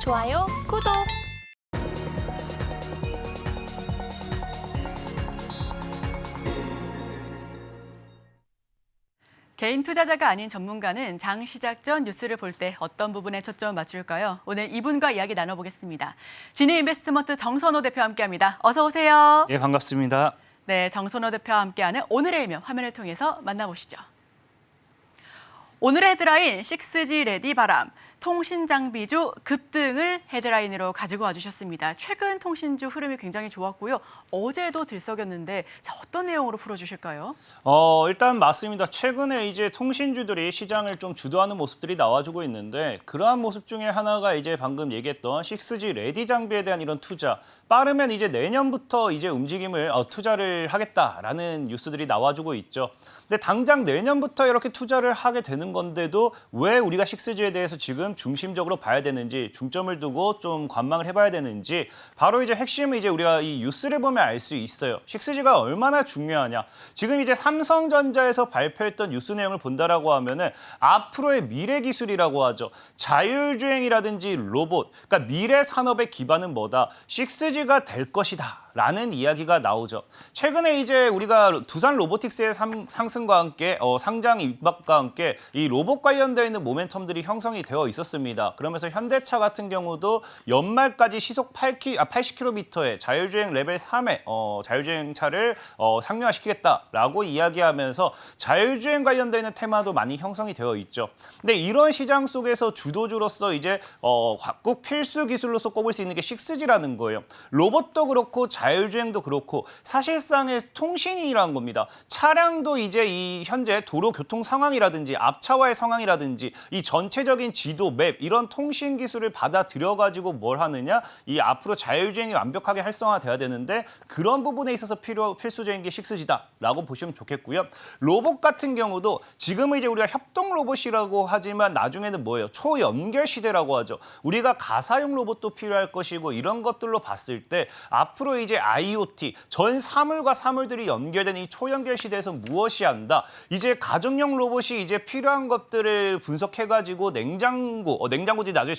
좋아요, 구독! 개인 투자자가 아닌 전문가는 장 시작 전 뉴스를 볼 때 어떤 부분에 초점을 맞출까요? 오늘 이분과 이야기 나눠보겠습니다. 진해인베스트먼트 정선호 대표와 함께합니다. 어서 오세요. 예, 반갑습니다. 네, 정선호 대표와 함께하는 오늘의 일면 화면을 통해서 만나보시죠. 오늘의 헤드라인 6G 레디 바람, 통신 장비주 급등을 헤드라인으로 가지고 와주셨습니다. 최근 통신주 흐름이 굉장히 좋았고요. 어제도 들썩였는데 자, 어떤 내용으로 풀어주실까요? 일단 맞습니다. 최근에 이제 통신주들이 시장을 좀 주도하는 모습들이 나와주고 있는데 그러한 모습 중에 하나가 이제 방금 얘기했던 6G 레디 장비에 대한 이런 투자. 빠르면 이제 내년부터 이제 움직임을 투자를 하겠다라는 뉴스들이 나와주고 있죠. 근데 당장 내년부터 이렇게 투자를 하게 되는 건데도 왜 우리가 6G에 대해서 지금 중심적으로 봐야 되는지, 중점을 두고 좀 관망을 해봐야 되는지, 바로 이제 핵심은 이제 우리가 이 뉴스를 보면 알 수 있어요. 6G가 얼마나 중요하냐. 지금 이제 삼성전자에서 발표했던 뉴스 내용을 본다라고 하면은 앞으로의 미래 기술이라고 하죠. 자율주행이라든지 로봇, 그러니까 미래 산업의 기반은 뭐다? 6G가 될 것이다. 라는 이야기가 나오죠. 최근에 이제 우리가 두산 로보틱스의 상승과 함께 상장 입박과 함께 이 로봇 관련되어 있는 모멘텀들이 형성이 되어 있었습니다. 그러면서 현대차 같은 경우도 연말까지 시속 80km의 자율주행 레벨 3의 자율주행 차를 상용화시키겠다라고 이야기하면서 자율주행 관련되어 있는 테마도 많이 형성이 되어 있죠. 근데 이런 시장 속에서 주도주로서 이제 꼭 필수 기술로서 꼽을 수 있는 게 6G라는 거예요. 로봇도 그렇고 자율주행도 그렇고 사실상의 통신이라는 겁니다. 차량도 이제 이 현재 도로 교통 상황이라든지 앞차와의 상황이라든지 이 전체적인 지도, 맵 이런 통신 기술을 받아들여가지고 뭘 하느냐? 이 앞으로 자율주행이 완벽하게 활성화돼야 되는데 그런 부분에 있어서 필수적인 게 6G다라고 보시면 좋겠고요. 로봇 같은 경우도 지금은 이제 우리가 협동 로봇이라고 하지만 나중에는 뭐예요? 초연결 시대라고 하죠. 우리가 가사용 로봇도 필요할 것이고 이런 것들로 봤을 때 앞으로 이제 IoT, 전 사물과 사물들이 연결된 이 초연결 시대에서 무엇이 한다? 이제 가정용 로봇이 이제 필요한 것들을 분석해가지고 냉장고지 나중에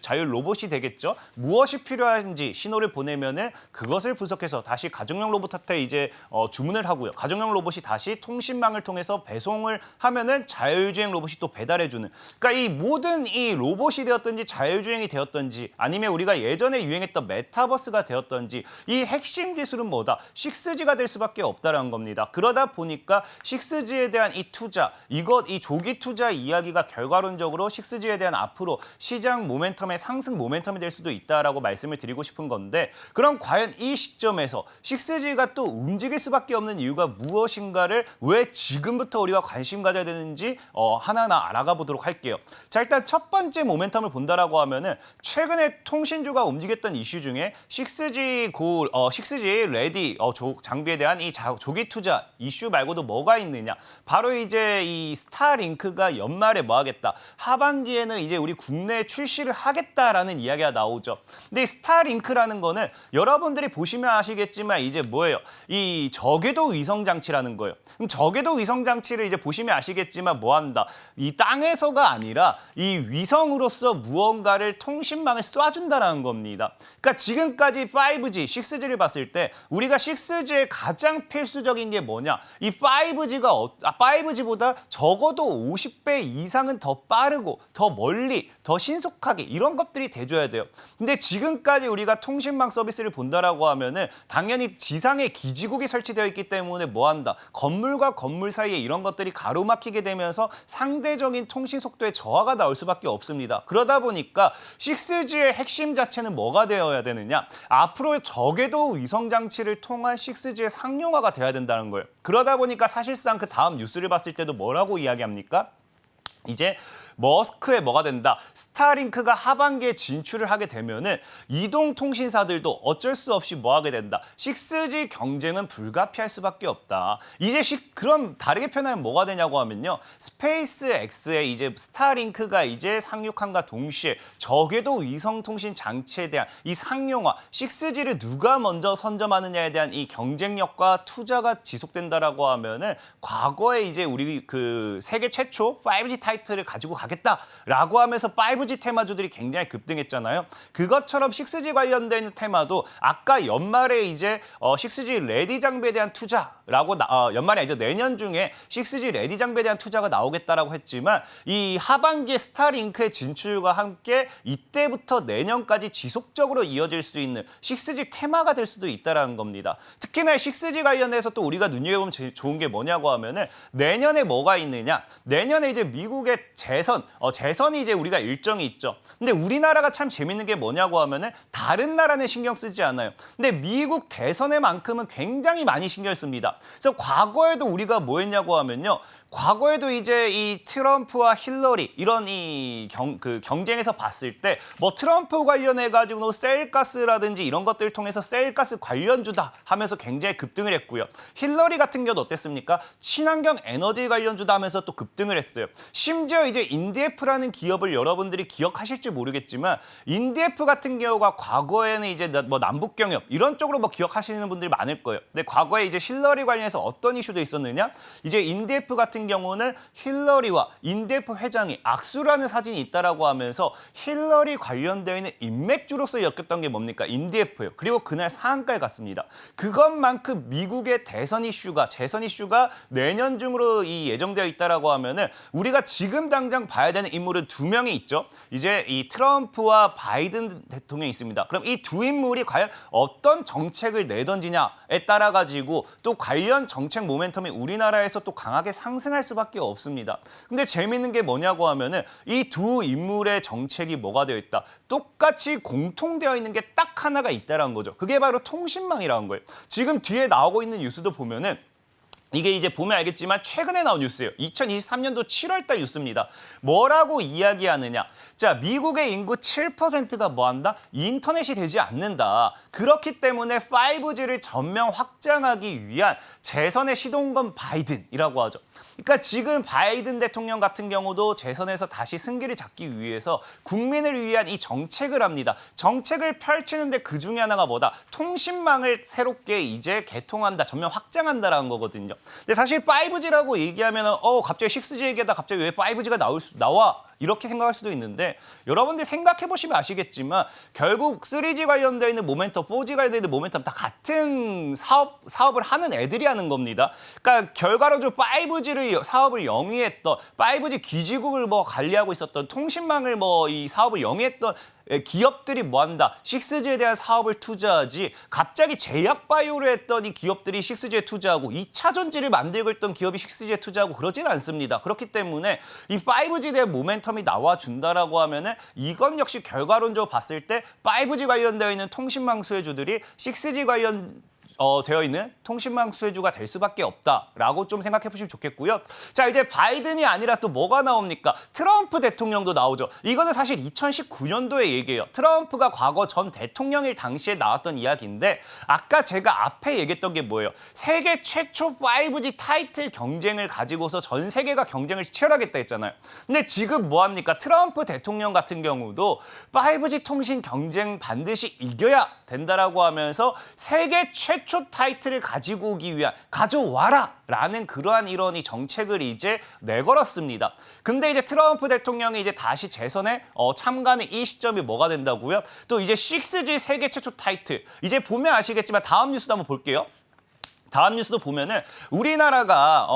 자율 로봇이 되겠죠. 무엇이 필요한지 신호를 보내면은 그것을 분석해서 다시 가정용 로봇한테 이제 주문을 하고요. 가정용 로봇이 다시 통신망을 통해서 배송을 하면은 자율주행 로봇이 또 배달해주는. 그러니까 이 모든 이 로봇이 되었든지 자율주행이 되었든지 아니면 우리가 예전에 유행했던 메타버스가 되었든지 이 핵심 기술은 뭐다? 6G가 될 수밖에 없다는 겁니다. 그러다 보니까 6G에 대한 이 투자, 이 조기 투자 이야기가 결과론적으로 6G에 대한 앞으로 시장 모멘텀의 상승 모멘텀이 될 수도 있다라고 말씀을 드리고 싶은 건데 그럼 과연 이 시점에서 6G가 또 움직일 수밖에 없는 이유가 무엇인가를 왜 지금부터 우리가 관심 가져야 되는지 하나하나 알아가 보도록 할게요. 자, 일단 첫 번째 모멘텀을 본다라고 하면은 최근에 통신주가 움직였던 이슈 중에 6G 레디 장비에 대한 이 조기 투자 이슈 말고도 뭐가 있느냐? 바로 이제 이 스타링크가 연말에 뭐 하겠다. 하반기에는 이제 우리 국내에 출시를 하겠다라는 이야기가 나오죠. 근데 이 스타링크라는 거는 여러분들이 보시면 아시겠지만 이제 뭐예요? 이 저궤도 위성 장치라는 거예요. 그럼 저궤도 위성 장치를 이제 보시면 아시겠지만 뭐 한다? 이 땅에서가 아니라 이 위성으로서 무언가를 통신망을 쏴준다라는 겁니다. 그러니까 지금까지 5G, 6G를 봤을 때 우리가 6G의 가장 필수적인 게 뭐냐? 이 5G보다 적어도 50배 이상은 더 빠르고 더 멀리, 더 신속하게 이런 것들이 돼줘야 돼요. 근데 지금까지 우리가 통신망 서비스를 본다라고 하면은 당연히 지상에 기지국이 설치되어 있기 때문에 뭐 한다? 건물과 건물 사이에 이런 것들이 가로막히게 되면서 상대적인 통신 속도의 저하가 나올 수밖에 없습니다. 그러다 보니까 6G의 핵심 자체는 뭐가 되어야 되느냐? 앞으로 저궤도 위성 장치를 통한 6G의 상용화가 돼야 된다는 거예요. 그러다 보니까 사실상 그 다음 뉴스를 봤을 때도 뭐라고 이야기합니까? 이제 머스크에 뭐가 된다? 스타링크가 하반기에 진출을 하게 되면은 이동통신사들도 어쩔 수 없이 뭐 하게 된다? 6G 경쟁은 불가피할 수밖에 없다. 이제 그럼 다르게 표현하면 뭐가 되냐고 하면요. 스페이스X의 이제 스타링크가 이제 상륙함과 동시에 저궤도 위성통신 장치에 대한 이 상용화, 6G를 누가 먼저 선점하느냐에 대한 이 경쟁력과 투자가 지속된다라고 하면은 과거에 이제 우리 그 세계 최초 5G 타이틀을 가지고 가기 가겠다라고 하면서 5G 테마주들이 굉장히 급등했잖아요. 그것처럼 6G 관련돼 있는 테마도 아까 연말에 이제 6G 레디 장비에 대한 투자라고 연말에 이제 내년 중에 6G 레디 장비에 대한 투자가 나오겠다라고 했지만 이 하반기에 스타링크의 진출과 함께 이때부터 내년까지 지속적으로 이어질 수 있는 6G 테마가 될 수도 있다라는 겁니다. 특히나 6G 관련해서 또 우리가 눈여겨보면 제일 좋은 게 뭐냐고 하면은 내년에 뭐가 있느냐? 내년에 이제 미국의 재선이 이제 우리가 일정이 있죠. 근데 우리나라가 참 재밌는 게 뭐냐고 하면은 다른 나라는 신경 쓰지 않아요. 근데 미국 대선에만큼은 굉장히 많이 신경 씁니다. 그래서 과거에도 우리가 뭐 했냐고 하면요. 과거에도 이제 이 트럼프와 힐러리 이런 경쟁에서 봤을 때 뭐 트럼프 관련해 가지고 셀가스라든지 이런 것들을 통해서 셀가스 관련주다 하면서 굉장히 급등을 했고요. 힐러리 같은 경우도 어땠습니까? 친환경 에너지 관련주다 하면서 또 급등을 했어요. 심지어 이제 인디에프라는 기업을 여러분들이 기억하실지 모르겠지만 인디에프 같은 경우가 과거에는 이제 뭐 남북 경협 이런 쪽으로 뭐 기억하시는 분들이 많을 거예요. 근데 과거에 이제 힐러리 관련해서 어떤 이슈도 있었느냐? 이제 인디에프 같은 경우는 힐러리와 인디에프 회장이 악수를 하는 사진이 있다라고 하면서 힐러리 관련되어 있는 인맥주로서 엮였던 게 뭡니까? 인디에프예요. 그리고 그날 상한가를 갔습니다. 그것만큼 미국의 재선 이슈가 내년 중으로 예정되어 있다라고 하면은 우리가 지금 당장 봐야 되는 인물은 두 명이 있죠. 이제 이 트럼프와 바이든 대통령이 있습니다. 그럼 이 두 인물이 과연 어떤 정책을 내던지냐에 따라 가지고 또 관련 정책 모멘텀이 우리나라에서 또 강하게 상승할 수밖에 없습니다. 근데 재밌는 게 뭐냐고 하면은 이 두 인물의 정책이 뭐가 되어 있다. 똑같이 공통되어 있는 게 딱 하나가 있다라는 거죠. 그게 바로 통신망이라는 거예요. 지금 뒤에 나오고 있는 뉴스도 보면은 이게 이제 보면 알겠지만 최근에 나온 뉴스예요. 2023년도 7월 달 뉴스입니다. 뭐라고 이야기하느냐. 자, 미국의 인구 7%가 뭐한다? 인터넷이 되지 않는다. 그렇기 때문에 5G를 전면 확장하기 위한 재선의 시동건 바이든이라고 하죠. 그러니까 지금 바이든 대통령 같은 경우도 재선에서 다시 승기를 잡기 위해서 국민을 위한 이 정책을 합니다. 정책을 펼치는데 그 중에 하나가 뭐다? 통신망을 새롭게 이제 개통한다, 전면 확장한다라는 거거든요. 근데 사실 5G라고 얘기하면 갑자기 6G 얘기하다 갑자기 왜 5G가 나와? 이렇게 생각할 수도 있는데 여러분들 생각해보시면 아시겠지만 결국 3G 관련되어 있는 모멘텀, 4G 관련되어 있는 모멘텀 다 같은 사업을 하는 애들이 하는 겁니다. 그러니까 결과론적으로 5G를 사업을 영위했던 5G 기지국을 뭐 관리하고 있었던 통신망을 이 사업을 영위했던 기업들이 뭐한다? 6G에 대한 사업을 투자하지 갑자기 제약바이오를 했던 이 기업들이 6G에 투자하고 2차 전지를 만들고 있던 기업이 6G에 투자하고 그러진 않습니다. 그렇기 때문에 이 5G에 대한 모멘텀이 나와준다라고 하면은 이건 역시 결과론적으로 봤을 때 5G 관련되어 있는 통신망 수혜주들이 6G 관련 되어 있는 통신망 수혜주가 될 수밖에 없다라고 좀 생각해 보시면 좋겠고요. 자, 이제 바이든이 아니라 또 뭐가 나옵니까? 트럼프 대통령도 나오죠. 이거는 사실 2019년도의 얘기예요. 트럼프가 과거 전 대통령일 당시에 나왔던 이야기인데 아까 제가 앞에 얘기했던 게 뭐예요? 세계 최초 5G 타이틀 경쟁을 가지고서 전 세계가 경쟁을 치열하겠다 했잖아요. 근데 지금 뭐합니까? 트럼프 대통령 같은 경우도 5G 통신 경쟁 반드시 이겨야 된다라고 하면서 세계 최초 타이틀을 가지고 오기 위한 가져와라라는 그러한 이런 정책을 이제 내걸었습니다. 근데 이제 트럼프 대통령이 이제 다시 재선에 참가하는 이 시점이 뭐가 된다고요? 또 이제 6G 세계 최초 타이틀. 이제 보면 아시겠지만 다음 뉴스도 한번 볼게요. 다음 뉴스도 보면은 우리나라가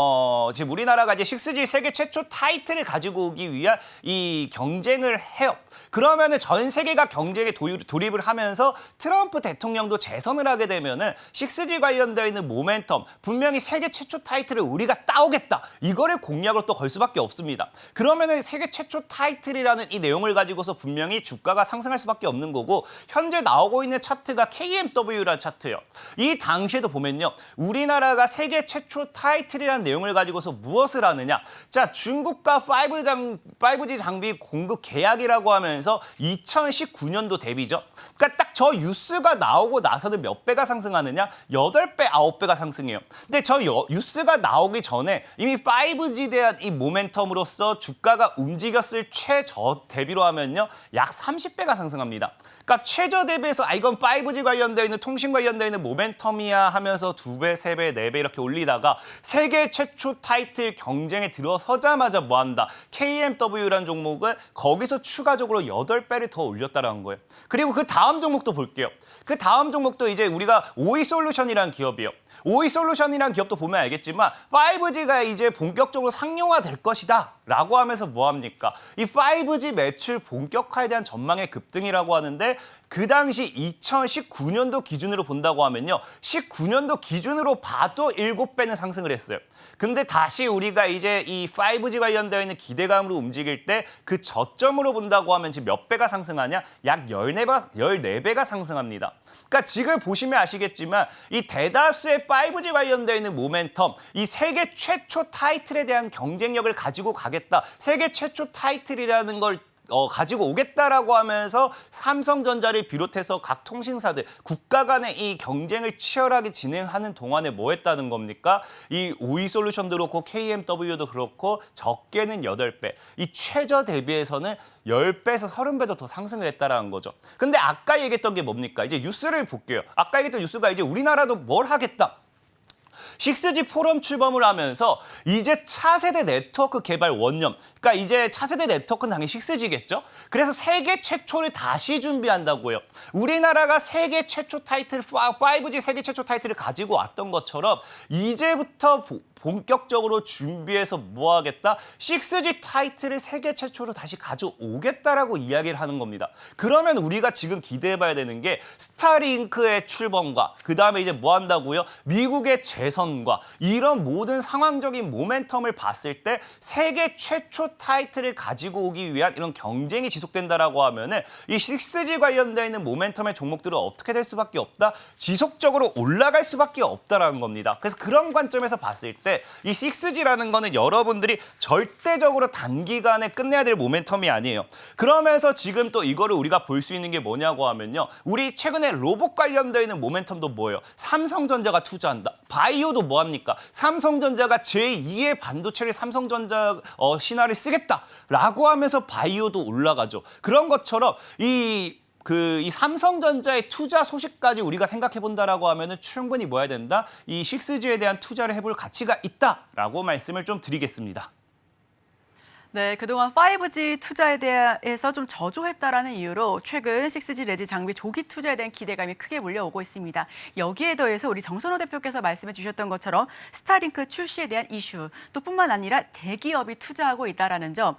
이제 6G 세계 최초 타이틀을 가지고 오기 위한 이 경쟁을 해요. 그러면은 전 세계가 경쟁에 돌입을 하면서 트럼프 대통령도 재선을 하게 되면은 6G 관련되어 있는 모멘텀 분명히 세계 최초 타이틀을 우리가 따오겠다. 이거를 공약으로 또 걸 수밖에 없습니다. 그러면은 세계 최초 타이틀이라는 이 내용을 가지고서 분명히 주가가 상승할 수밖에 없는 거고 현재 나오고 있는 차트가 KMW라는 차트예요. 이 당시에도 보면요. 우리나라가 세계 최초 타이틀이라는 내용을 가지고서 무엇을 하느냐. 자, 중국과 5G 장비 공급 계약이라고 하면서 2019년도 대비죠. 그러니까 딱 저 뉴스가 나오고 나서는 몇 배가 상승하느냐? 8배, 9배가 상승해요. 근데 저 뉴스가 나오기 전에 이미 5G에 대한 이 모멘텀으로서 주가가 움직였을 최저 대비로 하면요. 약 30배가 상승합니다. 그러니까 최저 대비해서 이건 5G 관련되어 있는 통신 관련되어 있는 모멘텀이야 하면서 2배 2배, 3배, 4배 이렇게 올리다가 세계 최초 타이틀 경쟁에 들어서자마자 뭐한다. KMW라는 종목은 거기서 추가적으로 8배를 더 올렸다는 거예요. 그리고 그 다음 종목도 볼게요. 그 다음 종목도 이제 우리가 오이솔루션이라는 기업이에요. 오이솔루션이라는 기업도 보면 알겠지만 5G가 이제 본격적으로 상용화 될 것이다 라고 하면서 뭐합니까? 이 5G 매출 본격화에 대한 전망의 급등이라고 하는데 그 당시 2019년도 기준으로 본다고 하면요. 19년도 기준으로 봐도 7배는 상승을 했어요. 근데 다시 우리가 이제 이 5G 관련되어 있는 기대감으로 움직일 때 그 저점으로 본다고 하면 지금 몇 배가 상승하냐? 약 14배가 상승합니다. 그러니까 지금 보시면 아시겠지만 이 대다수의 5G 관련되어 있는 모멘텀, 이 세계 최초 타이틀에 대한 경쟁력을 가지고 가겠다. 세계 최초 타이틀이라는 걸 가지고 오겠다라고 하면서 삼성전자를 비롯해서 각 통신사들, 국가 간의 이 경쟁을 치열하게 진행하는 동안에 뭐 했다는 겁니까? 이 오이솔루션도 그렇고 KMW도 그렇고 적게는 8배, 이 최저 대비해서는 10배에서 30배도 더 상승을 했다라는 거죠. 근데 아까 얘기했던 게 뭡니까? 이제 뉴스를 볼게요. 아까 얘기했던 뉴스가 이제 우리나라도 뭘 하겠다. 6G 포럼 출범을 하면서 이제 차세대 네트워크 개발 원년, 그러니까 이제 차세대 네트워크는 당연히 6G겠죠. 그래서 세계 최초를 다시 준비한다고요. 우리나라가 세계 최초 타이틀, 5G 세계 최초 타이틀을 가지고 왔던 것처럼 이제부터 본격적으로 준비해서 뭐 하겠다? 6G 타이틀을 세계 최초로 다시 가져오겠다라고 이야기를 하는 겁니다. 그러면 우리가 지금 기대해봐야 되는 게 스타링크의 출범과 그다음에 이제 뭐 한다고요? 미국의 재선과 이런 모든 상황적인 모멘텀을 봤을 때 세계 최초 타이틀을 가지고 오기 위한 이런 경쟁이 지속된다라고 하면은 이 6G 관련되어 있는 모멘텀의 종목들은 어떻게 될 수밖에 없다? 지속적으로 올라갈 수밖에 없다라는 겁니다. 그래서 그런 관점에서 봤을 때 이 6G라는 거는 여러분들이 절대적으로 단기간에 끝내야 될 모멘텀이 아니에요. 그러면서 지금 또 이거를 우리가 볼 수 있는 게 뭐냐고 하면요. 우리 최근에 로봇 관련되어 있는 모멘텀도 뭐예요? 삼성전자가 투자한다. 바이오도 뭐합니까? 삼성전자가 제2의 반도체를 삼성전자 신화를 쓰겠다라고 하면서 바이오도 올라가죠. 그런 것처럼 이 삼성전자의 투자 소식까지 우리가 생각해 본다라고 하면은 충분히 뭐 해야 된다? 이 6G에 대한 투자를 해볼 가치가 있다라고 말씀을 좀 드리겠습니다. 네, 그동안 5G 투자에 대해서 좀 저조했다라는 이유로 최근 6G 레디 장비 조기 투자에 대한 기대감이 크게 몰려오고 있습니다. 여기에 더해서 우리 정선호 대표께서 말씀해 주셨던 것처럼 스타링크 출시에 대한 이슈, 또 뿐만 아니라 대기업이 투자하고 있다라는 점,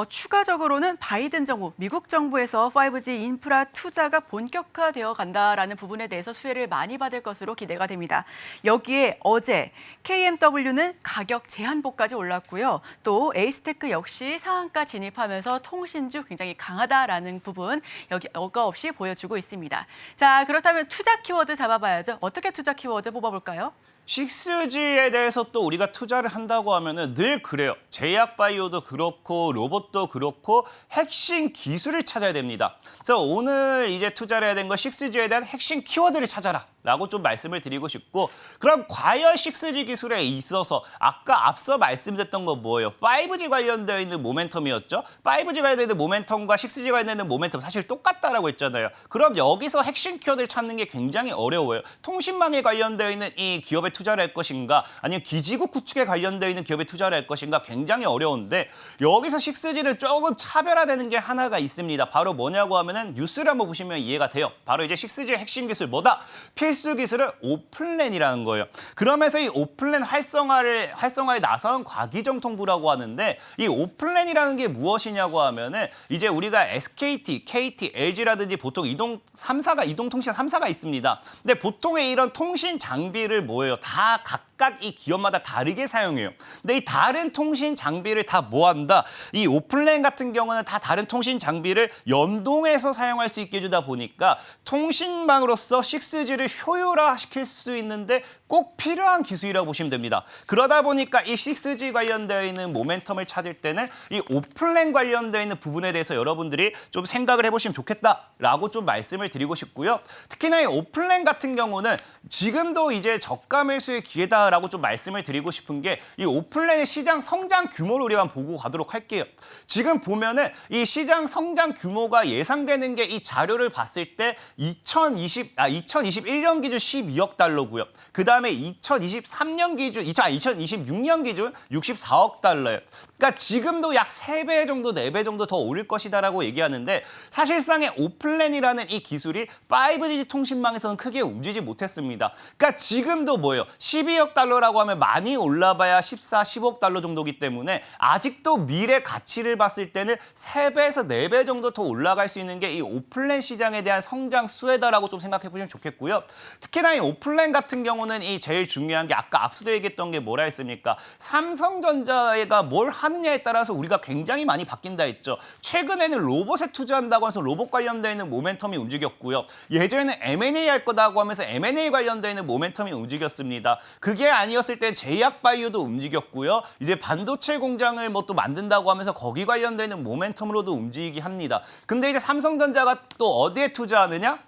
추가적으로는 바이든 정부, 미국 정부에서 5G 인프라 투자가 본격화되어 간다라는 부분에 대해서 수혜를 많이 받을 것으로 기대가 됩니다. 여기에 어제 KMW는 가격 제한폭까지 올랐고요. 또 에이스테크 역시 상한가 진입하면서 통신주 굉장히 강하다라는 부분 여기 어과 없이 보여주고 있습니다. 자, 그렇다면 투자 키워드 잡아봐야죠. 어떻게 투자 키워드 뽑아볼까요? 6G에 대해서 또 우리가 투자를 한다고 하면은 늘 그래요. 제약바이오도 그렇고 로봇도 그렇고 핵심 기술을 찾아야 됩니다. 그래서 오늘 이제 투자를 해야 되는 건 6G에 대한 핵심 키워드를 찾아라 라고 좀 말씀을 드리고 싶고, 그럼 과연 6G 기술에 있어서 아까 앞서 말씀드렸던 거 뭐예요? 5G 관련되어 있는 모멘텀이었죠. 5G 관련되어 있는 모멘텀과 6G 관련되어 있는 모멘텀 사실 똑같다라고 했잖아요. 그럼 여기서 핵심 키워드를 찾는 게 굉장히 어려워요. 통신망에 관련되어 있는 이 기업의 투자를 할 것인가 아니면 기지국 구축에 관련되어 있는 기업에 투자를 할 것인가 굉장히 어려운데, 여기서 6G는 조금 차별화되는 게 하나가 있습니다. 바로 뭐냐고 하면은 뉴스를 한번 보시면 이해가 돼요. 바로 이제 6G의 핵심 기술 뭐다? 필수 기술은 오플랜이라는 거예요. 그러면서 이 오플랜 활성화에 나선 과기정통부라고 하는데, 이 오플랜이라는 게 무엇이냐고 하면은 이제 우리가 SKT, KT, LG라든지 보통 이동통신 3사가 있습니다. 근데 보통의 이런 통신 장비를 뭐예요? 다 각각 이 기업마다 다르게 사용해요. 근데 이 다른 통신 장비를 다 뭐한다? 이 오플랜 같은 경우는 다 다른 통신 장비를 연동해서 사용할 수 있게 해주다 보니까 통신망으로서 6G를 효율화시킬 수 있는데 꼭 필요한 기술이라고 보시면 됩니다. 그러다 보니까 이 6G 관련되어 있는 모멘텀을 찾을 때는 이 오플랜 관련되어 있는 부분에 대해서 여러분들이 좀 생각을 해보시면 좋겠다라고 좀 말씀을 드리고 싶고요. 특히나 이 오플랜 같은 경우는 지금도 이제 저가 매수의 기회다 된다라고 좀 말씀을 드리고 싶은 게 이 오플랜의 시장 성장 규모를 우리가 보고 가도록 할게요. 지금 보면은 이 시장 성장 규모가 예상되는 게 이 자료를 봤을 때 2021년 기준 12억 달러고요. 그다음에 2023년 기준 2026년 기준 64억 달러예요. 그러니까 지금도 약 3배 정도, 4배 정도 더 오를 것이다라고 얘기하는데 사실상의 오플랜이라는 이 기술이 5G 통신망에서는 크게 움직이지 못했습니다. 그러니까 지금도 뭐예요? 12억 달러라고 하면 많이 올라봐야 14, 15억 달러 정도기 때문에 아직도 미래 가치를 봤을 때는 3배에서 4배 정도 더 올라갈 수 있는 게 이 오플랜 시장에 대한 성장 수혜다라고 좀 생각해 보시면 좋겠고요. 특히나 이 오플랜 같은 경우는 이 제일 중요한 게 아까 앞서도 얘기했던 게 뭐라 했습니까? 삼성전자가 뭘 하느냐에 따라서 우리가 굉장히 많이 바뀐다 했죠. 최근에는 로봇에 투자한다고 해서 로봇 관련되어 있는 모멘텀이 움직였고요. 예전에는 M&A 할 거다고 하면서 M&A 관련되어 있는 모멘텀이 움직였습니다. 그게 아니었을 때 제약바이오도 움직였고요. 이제 반도체 공장을 뭐 또 만든다고 하면서 거기 관련되는 모멘텀으로도 움직이기 합니다. 근데 이제 삼성전자가 또 어디에 투자하느냐?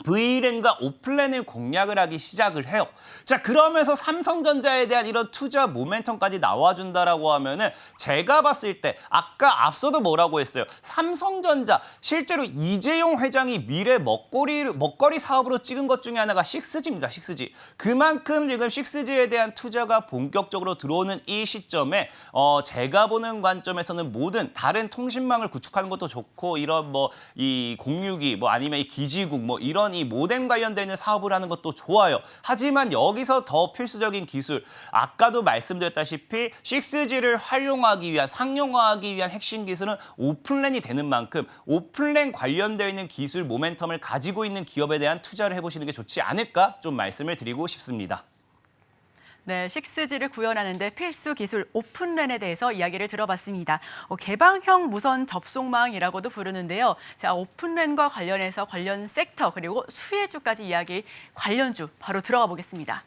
V랜과 오플랜을 공략을 하기 시작을 해요. 자, 그러면서 삼성전자에 대한 이런 투자 모멘텀까지 나와준다라고 하면은 제가 봤을 때 아까 앞서도 뭐라고 했어요? 삼성전자 실제로 이재용 회장이 미래 먹거리 사업으로 찍은 것 중에 하나가 6G입니다. 6G. 그만큼 지금 6G에 대한 투자가 본격적으로 들어오는 이 시점에 제가 보는 관점에서는 모든 다른 통신망을 구축하는 것도 좋고 이런 뭐 이 공유기 뭐 아니면 이 기지국 뭐 이런 이 모뎀 관련되는 사업을 하는 것도 좋아요. 하지만 여기서 더 필수적인 기술, 아까도 말씀드렸다시피 6G를 활용하기 위한, 상용화하기 위한 핵심 기술은 오플랜이 되는 만큼 오플랜 관련되어 있는 기술 모멘텀을 가지고 있는 기업에 대한 투자를 해보시는 게 좋지 않을까 좀 말씀을 드리고 싶습니다. 네, 6G를 구현하는 데 필수 기술 오픈랜에 대해서 이야기를 들어봤습니다. 개방형 무선 접속망이라고도 부르는데요. 자, 오픈랜과 관련해서 관련 섹터 그리고 수혜주까지 이야기 관련주 바로 들어가 보겠습니다.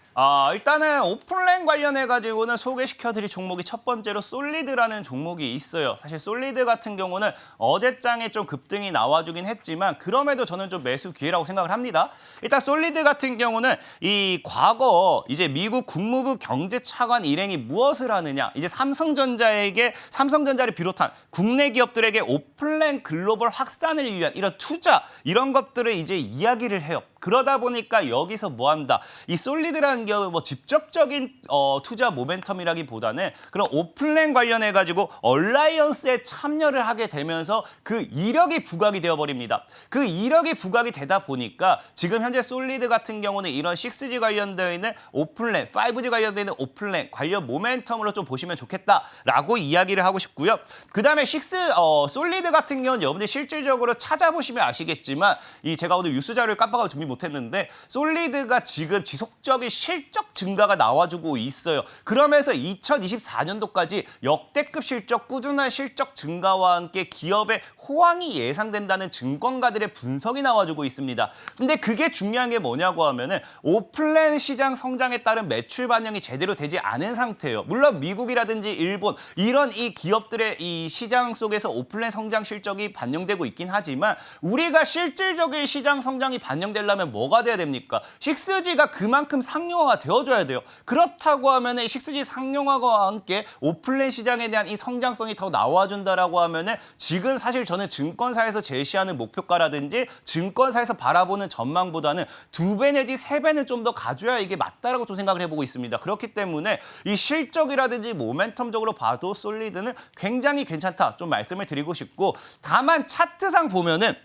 일단은 오픈랜 관련해가지고는 소개시켜드릴 종목이 첫 번째로 솔리드라는 종목이 있어요. 사실 솔리드 같은 경우는 어제장에 좀 급등이 나와주긴 했지만 그럼에도 저는 좀 매수 기회라고 생각을 합니다. 일단 솔리드 같은 경우는 이 과거 이제 미국 국무부 경제차관 일행이 무엇을 하느냐, 이제 삼성전자를 비롯한 국내 기업들에게 오픈랜 글로벌 확산을 위한 이런 투자, 이런 것들을 이제 이야기를 해요. 그러다 보니까 여기서 뭐 한다? 이 솔리드라는 기업은 뭐 직접적인 투자 모멘텀이라기보다는 그런 오픈랜 관련해가지고 얼라이언스에 참여를 하게 되면서 그 이력이 부각이 되어버립니다. 그 이력이 부각이 되다 보니까 지금 현재 솔리드 같은 경우는 이런 6G 관련되어 있는 오픈랜, 5G 관련되어 있는 오픈랜 관련 모멘텀으로 좀 보시면 좋겠다라고 이야기를 하고 싶고요. 그 다음에 솔리드 같은 경우는 여러분들 실질적으로 찾아보시면 아시겠지만 제가 오늘 뉴스 자료를 깜빡하고 준비 못했는데 솔리드가 지금 지속적인 실적 증가가 나와주고 있어요. 그러면서 2024년도까지 역대급 실적, 꾸준한 실적 증가와 함께 기업의 호황이 예상된다는 증권가들의 분석이 나와주고 있습니다. 근데 그게 중요한 게 뭐냐고 하면은 오플랜 시장 성장에 따른 매출 반영이 제대로 되지 않은 상태예요. 물론 미국이라든지 일본 이런 이 기업들의 이 시장 속에서 오플랜 성장 실적이 반영되고 있긴 하지만 우리가 실질적인 시장 성장이 반영되려면 뭐가 돼야 됩니까? 6G가 그만큼 상용화가 되어줘야 돼요. 그렇다고 하면은 6G 상용화와 함께 오플랜 시장에 대한 이 성장성이 더 나와준다라고 하면은 지금 사실 저는 증권사에서 제시하는 목표가라든지 증권사에서 바라보는 전망보다는 2배 내지 3배는 좀 더 가져야 이게 맞다라고 좀 생각을 해보고 있습니다. 그렇기 때문에 이 실적이라든지 모멘텀적으로 봐도 솔리드는 굉장히 괜찮다 좀 말씀을 드리고 싶고, 다만 차트상 보면은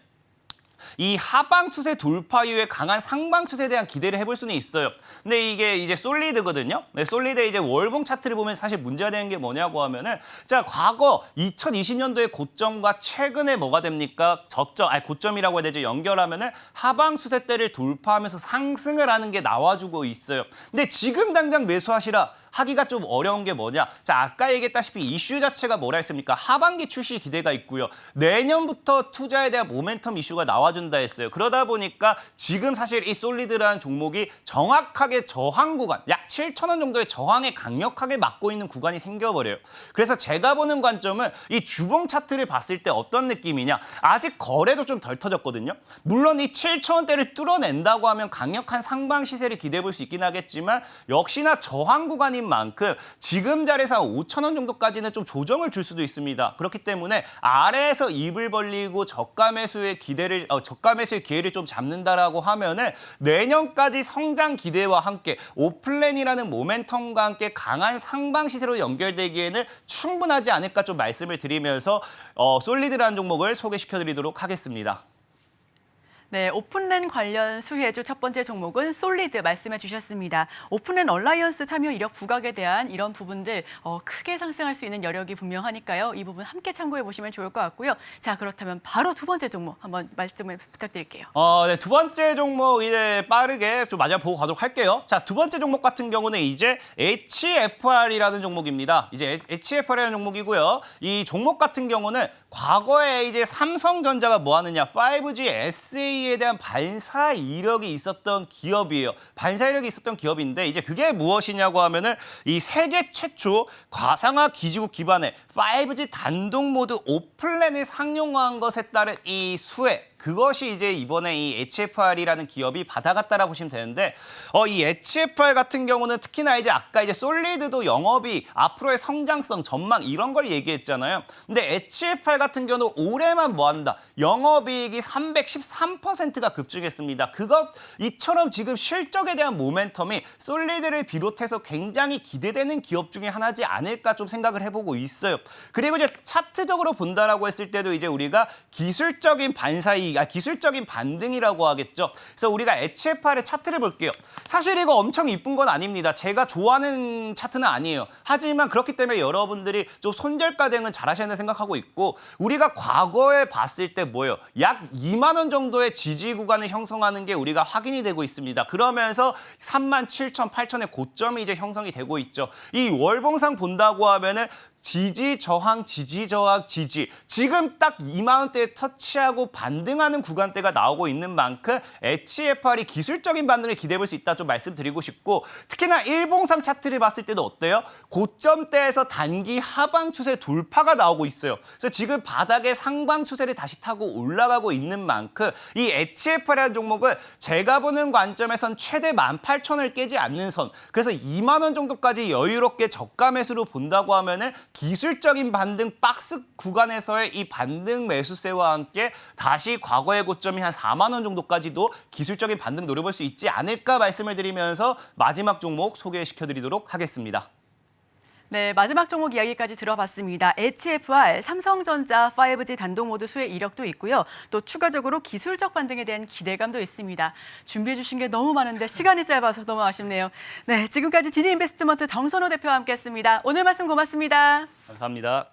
이 하방 추세 돌파 이후에 강한 상방 추세에 대한 기대를 해볼 수는 있어요. 근데 이게 이제 솔리드거든요. 네, 솔리드의 이제 월봉 차트를 보면 사실 문제가 되는 게 뭐냐고 하면은, 자, 과거 2020년도의 고점과 최근에 뭐가 됩니까? 고점이라고 해야 되죠. 연결하면은 하방 추세대를 돌파하면서 상승을 하는 게 나와주고 있어요. 근데 지금 당장 매수하시라 하기가 좀 어려운 게 뭐냐? 자, 아까 얘기했다시피 이슈 자체가 뭐라 했습니까? 하반기 출시 기대가 있고요. 내년부터 투자에 대한 모멘텀 이슈가 나와준다 했어요. 그러다 보니까 지금 사실 이 솔리드라는 종목이 정확하게 저항 구간, 약 7,000원 정도의 저항에 강력하게 막고 있는 구간이 생겨버려요. 그래서 제가 보는 관점은 이 주봉 차트를 봤을 때 어떤 느낌이냐? 아직 거래도 좀 덜 터졌거든요. 물론 이 7,000원대를 뚫어낸다고 하면 강력한 상방 시세를 기대해 볼 수 있긴 하겠지만 역시나 저항 구간인 만큼 지금 자리에서 5,000원 정도까지는 좀 조정을 줄 수도 있습니다. 그렇기 때문에 아래에서 입을 벌리고 저가 매수의 기회를 좀 잡는다라고 하면은 내년까지 성장 기대와 함께 오플랜이라는 모멘텀과 함께 강한 상방 시세로 연결되기에는 충분하지 않을까 좀 말씀을 드리면서 솔리드라는 종목을 소개시켜드리도록 하겠습니다. 네, 오픈랜 관련 수혜주 첫 번째 종목은 솔리드 말씀해 주셨습니다. 오픈랜 얼라이언스 참여 이력 부각에 대한 이런 부분들 크게 상승할 수 있는 여력이 분명하니까요. 이 부분 함께 참고해 보시면 좋을 것 같고요. 자, 그렇다면 바로 두 번째 종목 한번 말씀을 부탁드릴게요. 네, 두 번째 종목 이제 빠르게 좀 마지막 보고 가도록 할게요. 자, 두 번째 종목 같은 경우는 이제 HFR이라는 종목입니다. 이제 HFR이라는 종목이고요. 이 종목 같은 경우는 과거에 이제 삼성전자가 뭐 하느냐, 5G SA에 대한 반사 이력이 있었던 기업이에요. 반사 이력이 있었던 기업인데 이제 그게 무엇이냐고 하면은 이 세계 최초 과상화 기지국 기반의 5G 단독 모드 오플랜을 상용화한 것에 따른 이 수혜, 그것이 이제 이번에 이 HFR이라는 기업이 받아갔다라고 보시면 되는데 이 HFR 같은 경우는 특히나 이제 아까 이제 솔리드도 영업이 앞으로의 성장성 전망 이런 걸 얘기했잖아요. 근데 HFR 같은 경우는 올해만 뭐 한다? 영업이익이 313%가 급증했습니다. 이처럼 지금 실적에 대한 모멘텀이 솔리드를 비롯해서 굉장히 기대되는 기업 중에 하나지 않을까 좀 생각을 해보고 있어요. 그리고 이제 차트적으로 본다라고 했을 때도 이제 우리가 기술적인 반등이라고 하겠죠. 그래서 우리가 HFR의 차트를 볼게요. 사실 이거 엄청 이쁜 건 아닙니다. 제가 좋아하는 차트는 아니에요. 하지만 그렇기 때문에 여러분들이 좀 손절가등은 잘하셔야 된다 생각하고 있고 우리가 과거에 봤을 때 뭐예요? 약 2만 원 정도의 지지 구간을 형성하는 게 우리가 확인이 되고 있습니다. 그러면서 37,000, 8,000의 고점이 이제 형성이 되고 있죠. 이 월봉상 본다고 하면은 지지, 저항, 지지, 저항, 지지. 지금 딱 2만 원대에 터치하고 반등하는 구간대가 나오고 있는 만큼 HFR이 기술적인 반등을 기대해 볼 수 있다 좀 말씀드리고 싶고 특히나 일봉상 차트를 봤을 때도 어때요? 고점대에서 단기 하방 추세 돌파가 나오고 있어요. 그래서 지금 바닥에 상방 추세를 다시 타고 올라가고 있는 만큼 이 HFR이라는 종목은 제가 보는 관점에선 최대 18,000원을 깨지 않는 선. 그래서 2만 원 정도까지 여유롭게 저가 매수로 본다고 하면은 기술적인 반등 박스 구간에서의 이 반등 매수세와 함께 다시 과거의 고점이 한 4만 원 정도까지도 기술적인 반등 노려볼 수 있지 않을까 말씀을 드리면서 마지막 종목 소개시켜드리도록 하겠습니다. 네, 마지막 종목 이야기까지 들어봤습니다. HFR, 삼성전자 5G 단독 모드 수혜 이력도 있고요. 또 추가적으로 기술적 반등에 대한 기대감도 있습니다. 준비해 주신 게 너무 많은데 시간이 짧아서 너무 아쉽네요. 네, 지금까지 지니인베스트먼트 정선호 대표와 함께했습니다. 오늘 말씀 고맙습니다. 감사합니다.